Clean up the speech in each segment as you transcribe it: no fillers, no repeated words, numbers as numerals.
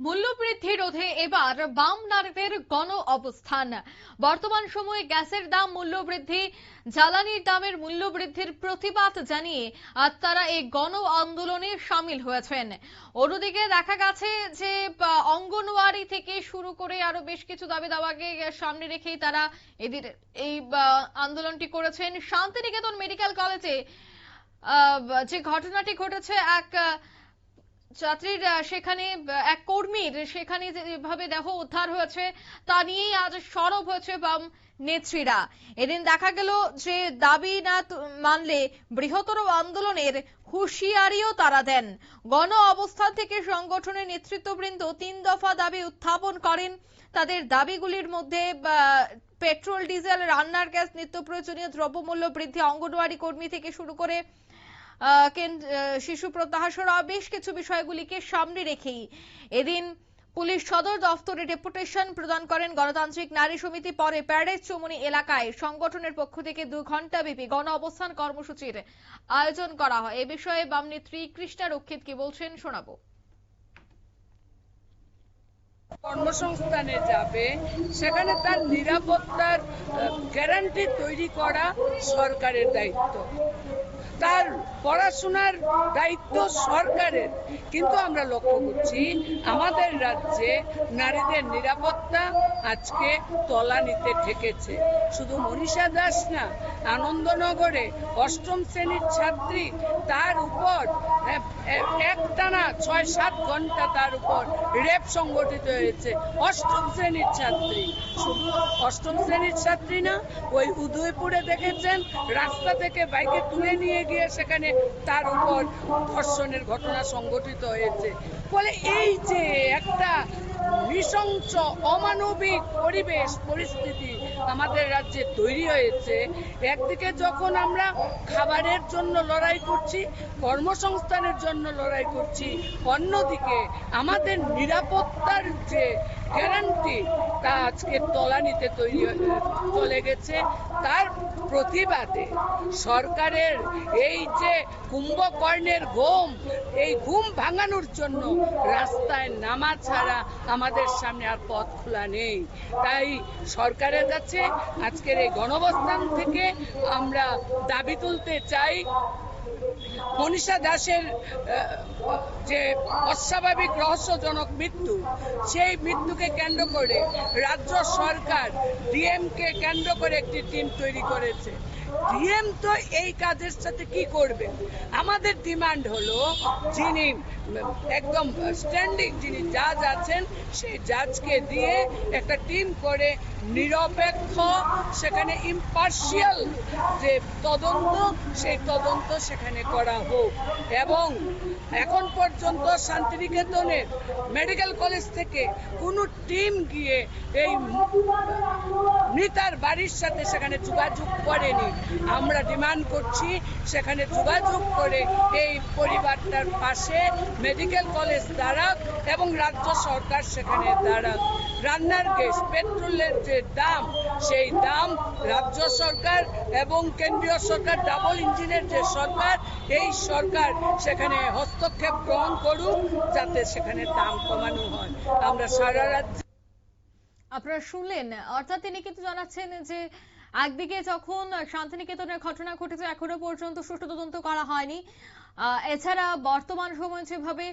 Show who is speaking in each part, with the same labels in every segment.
Speaker 1: মূল্যবৃদ্ধি রোধে এবার বাম নারীদের গণ অবস্থান। বর্তমান সময়ে গ্যাসের দাম মূল্যবৃদ্ধি, জ্বালানির দামের মূল্যবৃদ্ধির প্রতিবাদ জানিয়ে আজ তারা এই গণ আন্দোলনে সামিল হয়েছেন। অন্যদিকে দেখা গেছে যে অঙ্গনওয়াড়ি থেকে শুরু করে আরো বেশ কিছু দাবি দাওয়াকে সামনে রেখেই তারা এদের এই আন্দোলনটি করেছেন। শান্তিনিকেতন মেডিকেল কলেজে যে ঘটনাটি ঘটেছে, এক ছাত্রীর সেখানে এক কর্মীর সেখানে যেভাবে দেহ উদ্ধার হয়েছে তা নিয়েই আজ সরব হয়েছে বাম নেত্রীরা। এদিন দেখা গেল যে দাবি না মানলে বৃহত্তর আন্দোলনের হুঁশিয়ারিও তারা দেন। গণ অবস্থান থেকে সংগঠনের নেতৃত্ববৃন্দ 3 দফা দাবি উত্থাপন করেন। তাদের দাবিগুলির মধ্যে পেট্রোল, ডিজেল, রান্নার গ্যাস, নিত্য প্রয়োজনীয় দ্রব্যমূল্য বৃদ্ধি, অঙ্গনওয়াড়ি কর্মী থেকে শুরু করে শিশু প্রত্যাহার সহ বেশ কিছু বিষয়গুলিকে সামনে রেখেই এদিন পুলিশ সদর দফতরে ডেপুটেশন প্রদান করেন গণতান্ত্রিক নারী সমিতি। পরে প্যারেড চৌমুহনী এলাকায় সংগঠনের পক্ষ থেকে 2 ঘন্টা ব্যাপী গণ অবস্থান কর্মসূচির আয়োজন করা হয়। এ বিষয়ে বাম নেত্রী কৃষ্ণা রক্ষিত কি বলছেন শোনাবো।
Speaker 2: কর্মসংস্থানে যাবে, সেখানে তার নিরাপত্তার গ্যারান্টি তৈরি করা সরকারের দায়িত্ব, তার পড়াশোনার দায়িত্ব সরকারের। কিন্তু আমরা লক্ষ্য করছি আমাদের রাজ্যে নারীদের নিরাপত্তা আজকে তলানিতে ঠেকেছে। শুধু মনীষা দাস না, আনন্দনগরে 8ম শ্রেণীর ছাত্রী, তার উপর একটানা 6-7 ঘন্টা তার উপর রেপ সংগঠিত হয়েছে। 8ম শ্রেণীর ছাত্রী, শুধু 8ম শ্রেণীর ছাত্রী না, ওই উদয়পুরে দেখেছেন রাস্তা থেকে বাইকে তুলে নিয়ে গিয়ে সেখানে তার উপর ধর্ষণের ঘটনা সংঘটিত হয়েছে। ফলে এই যে একটা নৃশংস অমানবিক পরিস্থিতি আমাদের রাজ্যে তৈরি হয়েছে, একদিকে যখন আমরা খাবারের জন্য লড়াই করছি, কর্মসংস্থানের জন্য লড়াই করছি, অন্যদিকে আমাদের নিরাপত্তার যে গ্যারান্টি তা আজকে তলানিতে চলে গেছে। তার প্রতিবাদে সরকারের এই যে কুম্ভকর্ণের ঘুম, এই ঘুম ভাঙানোর জন্য রাস্তায় নামা ছাড়া আমাদের সামনে আর পথ খোলা নেই। তাই সরকারের কাছে আজকের এই গণঅবস্থান থেকে আমরা দাবি তুলতে চাই, মনীষা দাসের যে অস্বাভাবিক রহস্যজনক মৃত্যু, সেই মৃত্যুকে কেন্দ্র করে রাজ্য সরকার ডিএমকে কেন্দ্র করে একটি টিম তৈরি করেছে। ডিএম তো এই কাজের সাথে কি করবে? আমাদের ডিমান্ড হলো যিনি একদম স্ট্যান্ডিং যিনি জাজ আছেন, সেই জাজকে দিয়ে একটা টিম করে নিরপেক্ষ, সেখানে ইম্পার্শিয়াল যে তদন্ত, সেই তদন্ত সেখানে করা হোক। এবং এখন পর্যন্ত শান্তিনিকেতনের মেডিকেল কলেজ থেকে কোনো টিম গিয়ে এই মৃতার বাড়ির সাথে সেখানে যোগাযোগ করেনি। আমরা ডিমান্ড করছি সেখানে যোগাযোগ করে এই পরিবারটার পাশে মেডিকেল কলেজ দাঁড়াক এবং রাজ্য সরকার সেখানে দাঁড়াক। রান্নার গ্যাস, পেট্রোলের যে দাম, সেই দাম রাজ্য সরকার এবং কেন্দ্রীয় সরকার, ডাবল ইঞ্জিনের যে সরকার, এই সরকার সেখানে হস্তক্ষেপ গ্রহণ করুক যাতে সেখানে দাম কমানো হয়। আমরা সারা রাজ্য
Speaker 1: আপনারা শুনলেন, অর্থাৎ তিনি কিন্তু জানাচ্ছেন যে একদিকে যখন শান্তিনিকেতনের ঘটনা ঘটেছে এখনো পর্যন্ত সুষ্ঠু তদন্ত করা হয়নি, এছাড়া বর্তমান সময়ে যেভাবে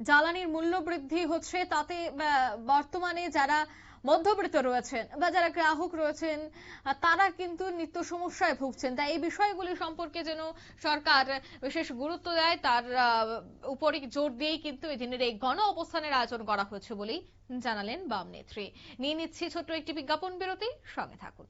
Speaker 1: জ্বালানির মূল্য বৃদ্ধি হচ্ছে তাতে বর্তমানে যারা মধ্যবিত্ত রয়েছেন বা যারা গ্রাহক রয়েছেন তারা কিন্তু নিত্য সমস্যায় ভুগছেন। তাই এই বিষয়গুলি সম্পর্কে যেন সরকার বিশেষ গুরুত্ব দেয়, তার উপরই জোর দিয়েই কিন্তু এই দিনের এই গণ অবস্থানের আয়োজন করা হয়েছে বলেই জানালেন বাম নেত্রী। নিয়ে নিচ্ছি ছোট্ট একটি বিজ্ঞাপন বিরতি, সঙ্গে থাকুন।